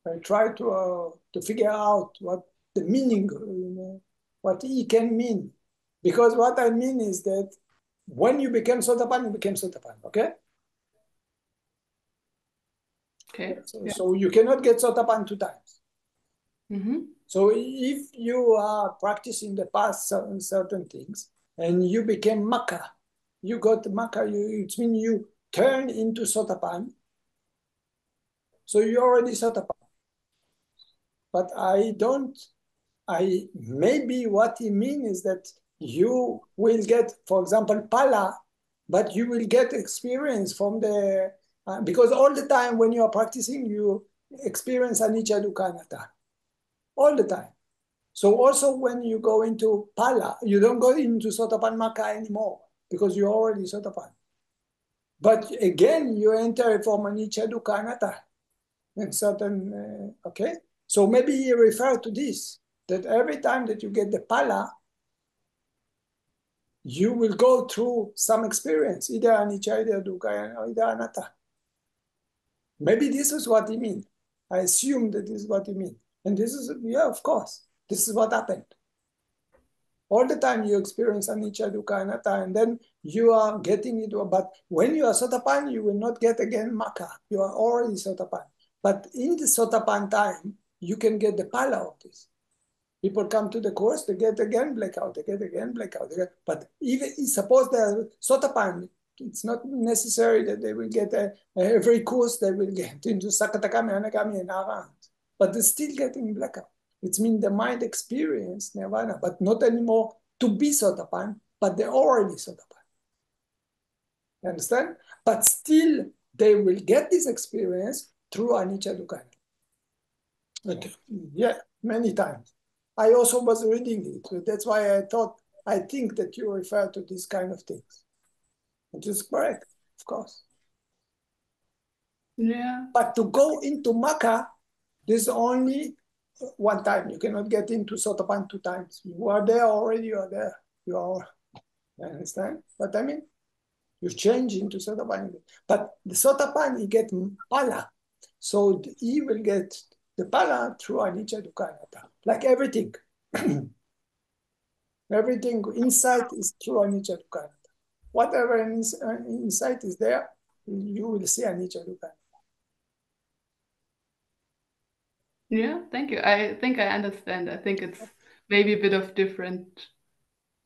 I try to figure out what the meaning, what he can mean. Because what I mean is that when you became Sotapanna, you became Sotapanna, okay? Okay. So you cannot get Sotapanna two times. So if you are practicing the past certain things and you became Makka, you got Makka, it means you turn into Sotapanna. So you're already Sotapanna. But maybe what he means is that you will get, for example, Pala, but you will get experience from the, because all the time when you are practicing, you experience anicca, dukkha, anatta. All the time. So also when you go into Pala, you don't go into Sotapanna Makka anymore because you're already Sotapanna. But again, you enter from anicca, dukkha, anatta. And certain, okay? So maybe he referred to this, that every time that you get the Pala, you will go through some experience, either anicca, either dukkha, or either anatta. Maybe this is what he means. I assume that this is what he means. And this is, yeah, of course, this is what happened. All the time you experience anicca, dukkha, anatta, and then you are getting it. But when you are Sotapanna, you will not get again Makka. You are already Sotapanna. But in the Sotapanna time, you can get the Pala of this. People come to the course, they get again blackout, they get again blackout. But even suppose they're Sotapanna, it's not necessary that they will get every course they will get into Sakatakami, Anagami, and Arahant. But they're still getting blackout. It means the mind experience nirvana, but not anymore to be Sotapanna, but they're already Sotapanna. You understand? But still, they will get this experience through anicca, dukkha. Okay. Yeah, many times. I also was reading it. That's why I think that you refer to these kind of things. Which is correct, of course. Yeah. But to go into Makka, there's only one time. You cannot get into Sotapanna two times. You are there already, you are there. You understand what I mean? You change into Sotapanna. But the Sotapanna, you get Pala. So he will get the Pala through anicca, dukkha, anatta. Like everything. Everything insight is through anicca, dukkha, anatta. Whatever insight is there, you will see anicca, dukkha, anatta. Yeah, thank you. I think I understand. I think it's maybe a bit of different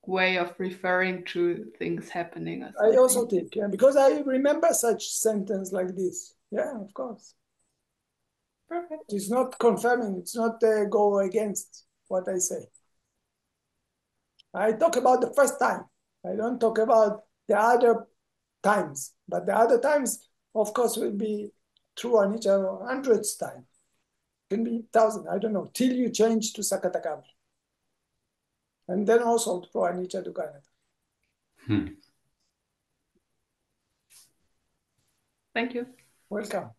way of referring to things happening or something. I also think, yeah, because I remember such sentence like this. Yeah, of course. Perfect. It's not confirming. It's not go against what I say. I talk about the first time. I don't talk about the other times. But the other times, of course, will be through anicca hundreds times. can be 1,000, I don't know, till you change to Sakatakami. And then also to Anicca Dukkha Anatta. Thank you. Welcome.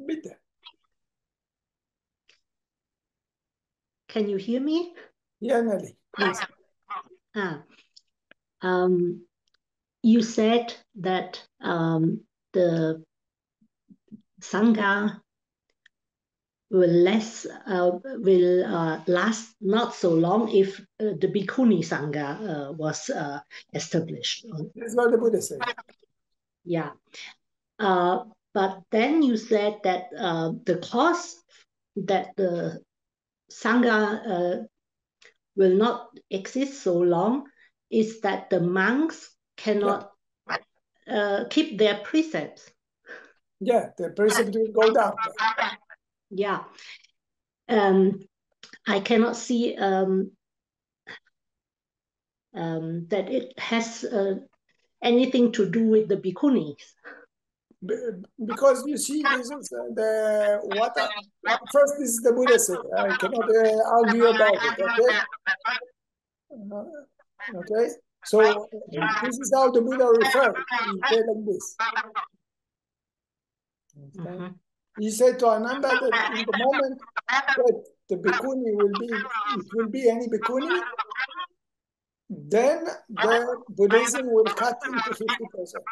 Bitte. Can you hear me? Yeah, Nelly, please. You said that the Sangha will last not so long if the Bhikkhuni Sangha was established. That's what the Buddha said. Yeah. But then you said that the cause that the Sangha will not exist so long is that the monks cannot keep their precepts. Yeah, the precept will go down. Yeah. I cannot see that it has anything to do with the bhikkhunis. Because you see, this is the what. First, this is the Buddha say. I cannot argue about it. Okay. Okay. So this is how the Buddha referred. He said like this. Okay. He said to Ananda that in the moment that the bhikkhuni will be any bhikkhuni, then the Buddhism will cut into 50%.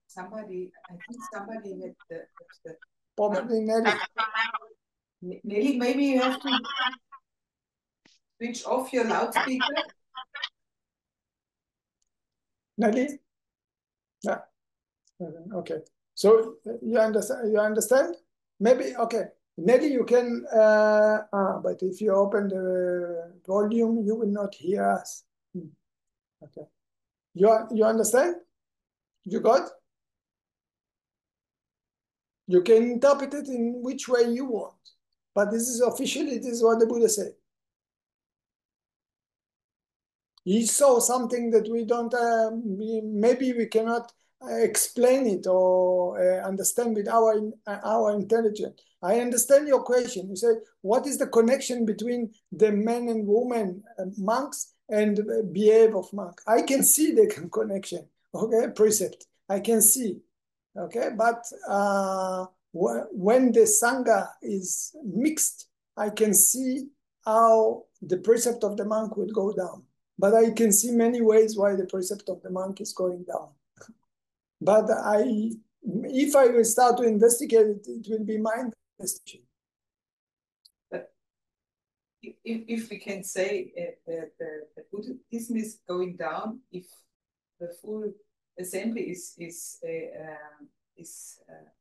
Somebody, I think somebody had the Probably Nelly. Nelly, maybe you have to switch off your loudspeaker. Nelly? Yeah. Okay. So you understand? Maybe, okay. Nelly, you can, but if you open the volume, you will not hear us. Okay. You understand? You got? You can interpret it in which way you want. But this is officially, this is what the Buddha said. He saw something that we don't, maybe we cannot explain it or understand with our intelligence. I understand your question. You say, what is the connection between the men and women, monks, and behave of monk? I can see the connection, okay, precept. I can see, okay, but when the Sangha is mixed, I can see how the precept of the monk will go down. But I can see many ways why the precept of the monk is going down. But if I will start to investigate it, it will be my investigation. But if we can say the Buddhism is going down, if the full assembly is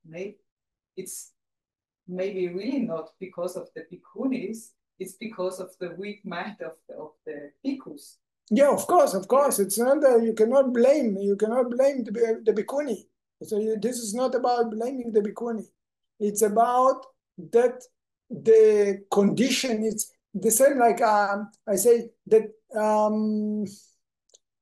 made, it's maybe really not because of the bhikkhunis, it's because of the weak mind of the bhikkhus. Yeah, of course. It's not you cannot blame the bhikkhuni. So this is not about blaming the bhikkhuni. It's about that the condition. It's the same like I say that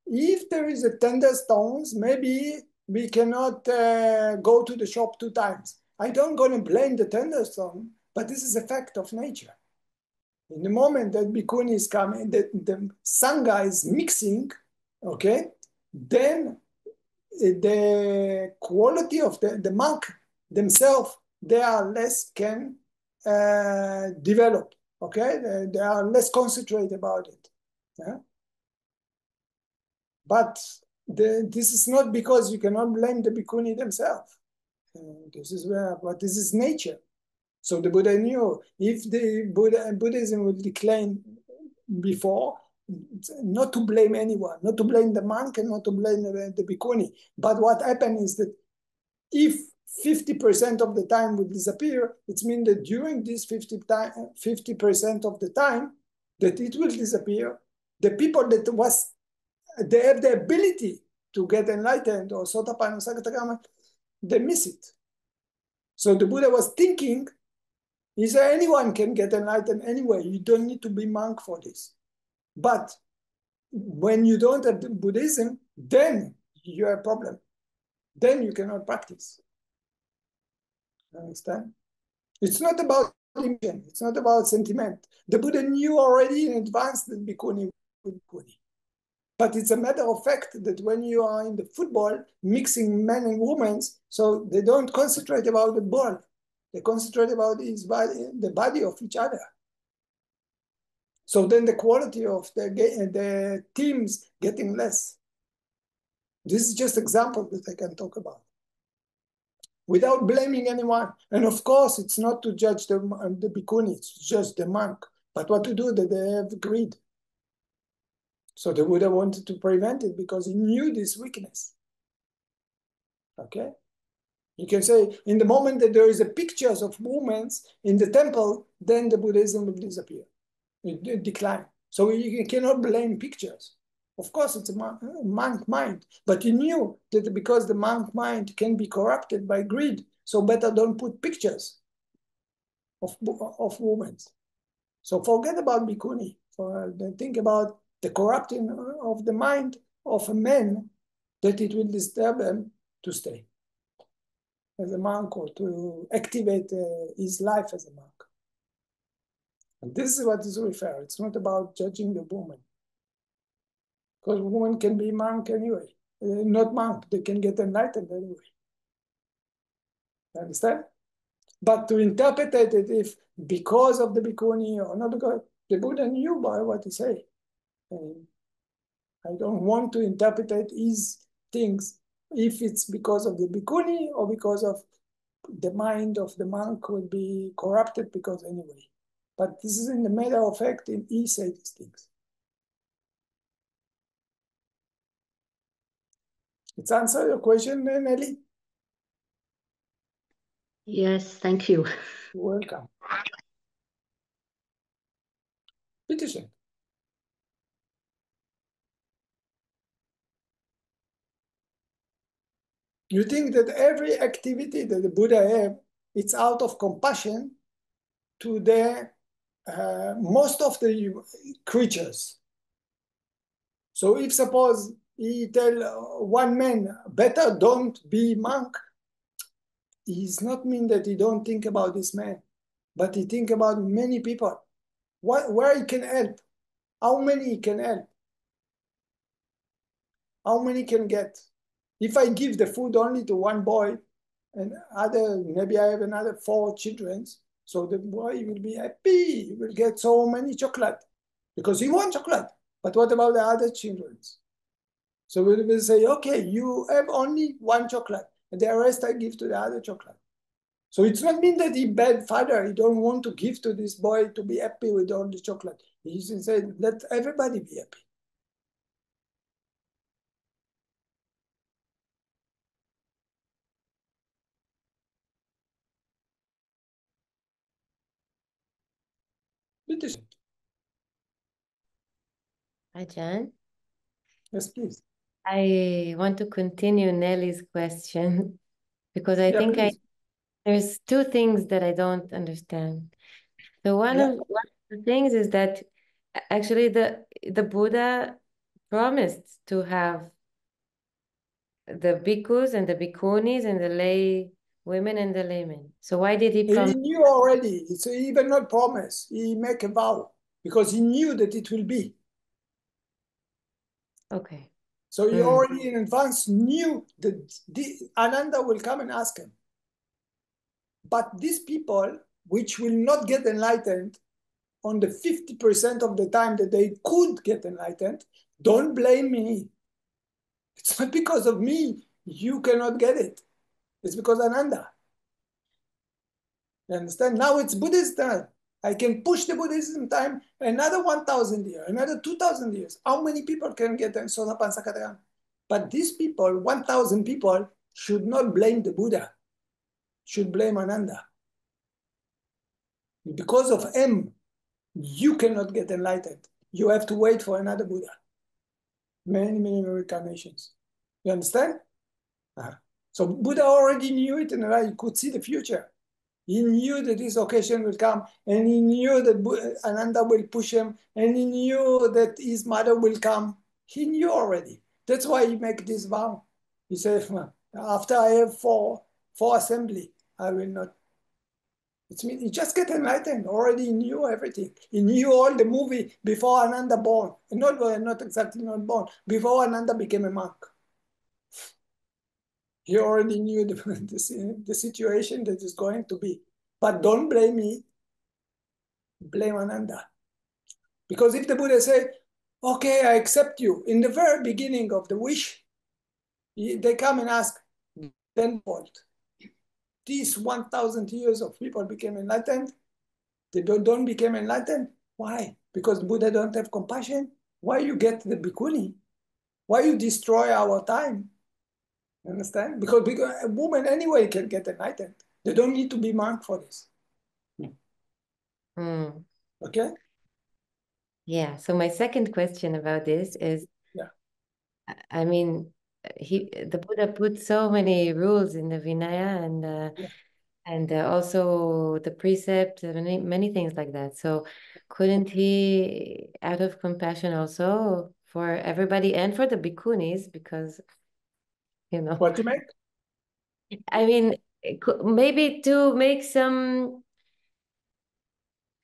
if there is a tender stones, maybe we cannot go to the shop 2 times. I don't gonna blame the tender stone, but this is a fact of nature. In the moment that bhikkhuni is coming, the Sangha is mixing, okay, then the quality of the monk themselves, they are less can develop, okay? They are less concentrated about it. Yeah? But this is not because you cannot blame the bhikkhuni themselves. This is nature. So the Buddha knew if the Buddhism will decline before, not to blame anyone, not to blame the monk and not to blame the bhikkhuni. But what happened is that if 50% of the time will disappear, it means that during this 50% of the time that it will disappear, the people that they have the ability to get enlightened or Sotapanna or Sakatagama, they miss it. So the Buddha was thinking, he said, anyone can get enlightened anyway. You don't need to be monk for this. But when you don't have the Buddhism, then you have a problem. Then you cannot practice. Understand? It's not about emotion. It's not about sentiment. The Buddha knew already in advance that bhikkhuni will be bhikkhuni. But it's a matter of fact that when you are in the football, mixing men and women, so they don't concentrate about the ball. They concentrate about his body, the body of each other. So then the quality of the teams getting less. This is just example that I can talk about without blaming anyone. And of course, it's not to judge the bhikkhuni, it's just the monk. But what to do that they have greed. So the Buddha wanted to prevent it because he knew this weakness. Okay? You can say, in the moment that there is a pictures of movements in the temple, then the Buddhism will disappear, it decline. So you cannot blame pictures. Of course, it's a monk mind, but he knew that because the monk mind can be corrupted by greed, so better don't put pictures of women. So forget about bhikkhuni. Think about the corrupting of the mind of a man, that it will disturb them to stay as a monk or to activate his life as a monk. And this is what is referred. It's not about judging the woman. Because women can be monk anyway. Not monk, they can get enlightened anyway. You understand? But to interpret it if because of the bhikkhuni or not because, the Buddha knew by what he said. I don't want to interpret his things if it's because of the bhikkhuni or because of the mind of the monk will be corrupted because anyway. But this is in the matter of fact, he said these things. It's answer your question, Nelly? Yes, thank you. You're welcome. Petition. You think that every activity that the Buddha have, it's out of compassion to the most of the creatures. So if suppose he tell one man, better don't be monk, it does not mean that he don't think about this man, but he think about many people. Where he can help, how many he can help, how many can get. If I give the food only to one boy, and maybe I have another 4 children, so the boy will be happy, he will get so many chocolate, because he wants chocolate. But what about the other children? So we will say, okay, you have only 1 chocolate, and the rest I give to the other chocolate. So it's not mean that he bad father, he don't want to give to this boy to be happy with all the chocolate. He said, let everybody be happy. Ajarn, Yes, please. I want to continue Nelly's question because I Yeah, think please. there's 2 things that I don't understand. So one of the things is that actually the Buddha promised to have the bhikkhus and the bhikkhunis and the lay women and the laymen. So why did he promise? He knew already. So he even not promise. He make a vow because he knew that it will be. Okay. So he already in advance knew that Ananda will come and ask him. But these people, which will not get enlightened on the 50% of the time that they could get enlightened, don't blame me. It's not because of me you cannot get it. It's because Ananda. You understand? Now it's Buddhist time. I can push the Buddhism time another 1,000 years, another 2,000 years. How many people can get Sonapan Sakatagan? But these people, 1,000 people, should not blame the Buddha, should blame Ananda. Because of him, you cannot get enlightened. You have to wait for another Buddha. Many, many reincarnations. You understand? So Buddha already knew it and he could see the future. He knew that this occasion will come, and he knew that Ananda will push him, and he knew that his mother will come. He knew already. That's why he make this vow. He said, after I have four assembly, I will not It means he just get enlightened, already knew everything. He knew all the movie before Ananda born. Not exactly not born, before Ananda became a monk. He already knew the situation that is going to be. But don't blame me, blame Ananda. Because if the Buddha said, okay, I accept you, in the very beginning of the wish, they come and ask, then what? These 1,000 years of people became enlightened. They don't become enlightened. Why? Because Buddha don't have compassion. Why you get the bhikkhuni? Why you destroy our time? Understand? Because a woman anyway can get enlightened. They don't need to be monk for this. Mm. Okay? Yeah. So my second question about this is, Yeah. I mean, the Buddha put so many rules in the Vinaya and also the precept, many things like that. So couldn't he, out of compassion also for everybody and for the bhikkhunis, because, you know, What to make? I mean, maybe to make some,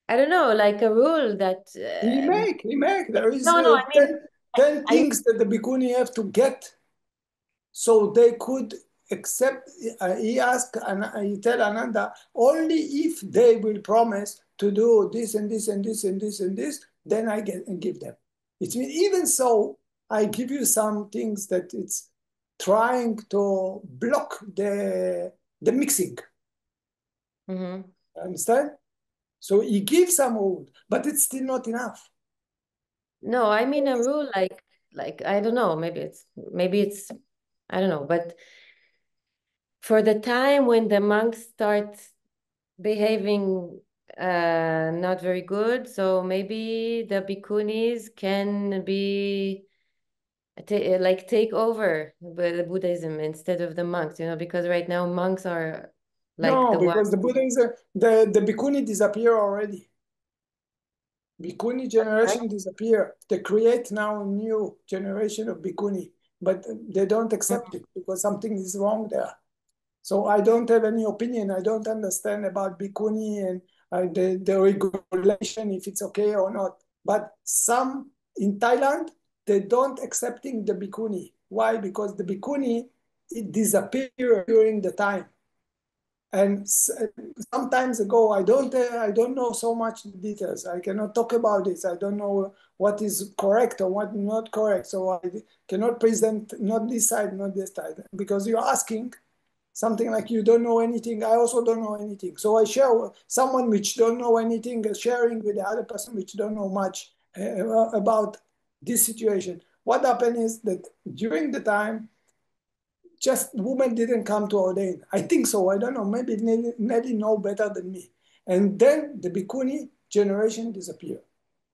I don't know, like a rule that He make. There is no, I mean, 10 I things that the bhikkhuni have to get so they could accept. He asked, and he tell Ananda, only if they will promise to do this and this and this and this and this, then I get and give them. It means even so, I give you some things that it's trying to block the mixing. Mhm. Understand? So he gives some rule, but it's still not enough. No, I mean a rule like I don't know, maybe it's I don't know, but for the time when the monks start behaving not very good, so maybe the bhikkhunis can be take over the Buddhism instead of the monks, because right now monks are like No, the one. because the Buddha is the bhikkhuni disappear already. Bhikkhuni generation disappear. They create now a new generation of bhikkhuni, but they don't accept it because something is wrong there. So I don't have any opinion. I don't understand about bhikkhuni and the regulation, if it's okay or not. But some in Thailand, they don't accepting the bhikkhuni. Why? Because the bhikkhuni, it disappear during the time. And sometimes ago, I don't know so much details. I cannot talk about this. I don't know what is correct or what not correct. So I cannot present not this side, not this side. Because you're asking something like you don't know anything. I also don't know anything. So I share someone which don't know anything, sharing with the other person which don't know much about this situation. What happened is that during the time, just women didn't come to ordain. I think so. I don't know. Maybe Nelly know better than me. And then the bhikkhuni generation disappeared.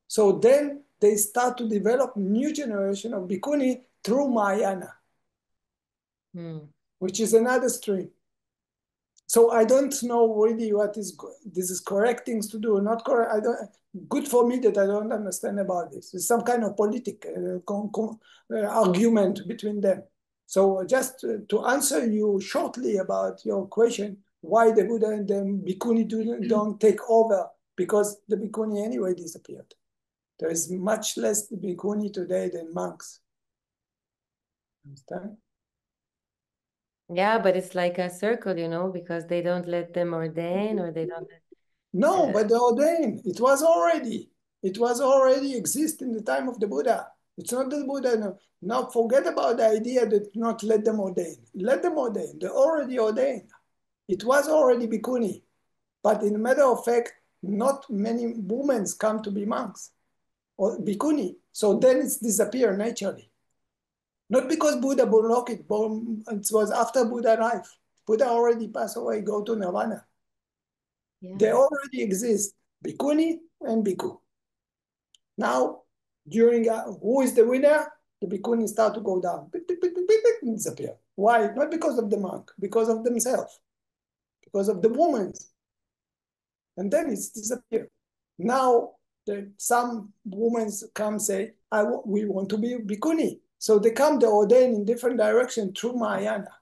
So then they start to develop new generation of bhikkhuni through Mahayana, which is another stream. So I don't know really what is this is correct things to do or not correct. I don't. Good for me that I don't understand about this. It's some kind of argument between them. So just to answer you shortly about your question, why the Buddha and the bhikkhuni don't take over, because the bhikkhuni anyway disappeared. There is much less bhikkhuni today than monks. Understand? Yeah, but it's like a circle, because they don't let them ordain or they don't let... No, but the ordain, it was already exist in the time of the Buddha. It's not the Buddha. No. Now forget about the idea that not let them ordain. Let them ordain. They already ordained. It was already bhikkhuni. But in a matter of fact, not many women come to be monks or bhikkhuni. So then it's disappear naturally. Not because Buddha blocked it. It was after Buddha life. Buddha already passed away, go to Nirvana. Yeah. They already exist, bhikkhuni and bhikkhu. Now, during who is the winner? The bhikkhuni start to go down, and disappear. Why? Not because of the monk, because of themselves, because of the women. And then it's disappeared. Now, some women come say, we want to be bhikkhuni. So they come to ordain in different direction through Mahayana,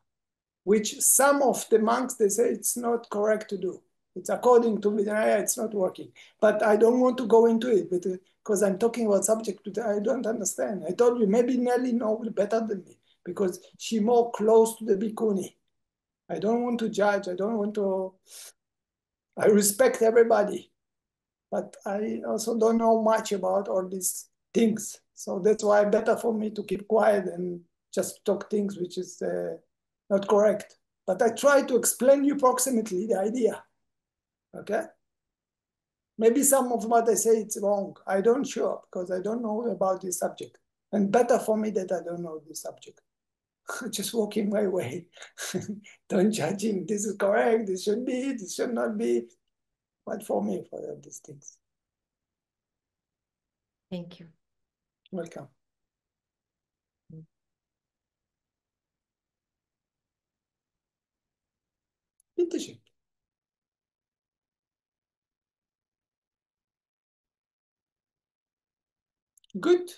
which some of the monks, they say it's not correct to do. It's according to Vinaya, it's not working. But I don't want to go into it because I'm talking about subject that I don't understand. I told you maybe Nelly knows better than me because she's more close to the bhikkhuni. I don't want to judge. I respect everybody, but I also don't know much about all these things. So that's why better for me to keep quiet and just talk things which is not correct. But I try to explain you approximately the idea. Okay? Maybe some of what I say it's wrong. I don't sure because I don't know about this subject. And better for me that I don't know this subject. Just walking my way. Don't judging. This is correct. This should be. This should not be. But for me, for these things. Thank you. Welcome. Bitteschön. Good.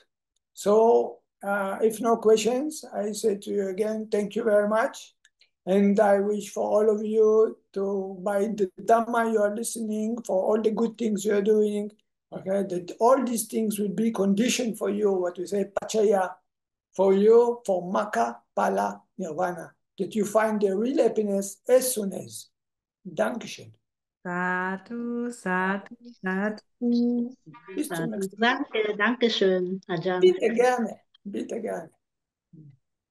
So if no questions, I say to you again, thank you very much. And I wish for all of you to, by the Dhamma you are listening, for all the good things you are doing, okay, that all these things will be conditioned for you, what we say, pachaya, for you, for Maka, Pala, Nirvana, that you find the real happiness as soon as. Dankeschön. Sadhu, sadhu, sadhu. Bis zum nächsten Mal. Danke, danke schön, Ajarn. Bitte gerne, bitte gerne.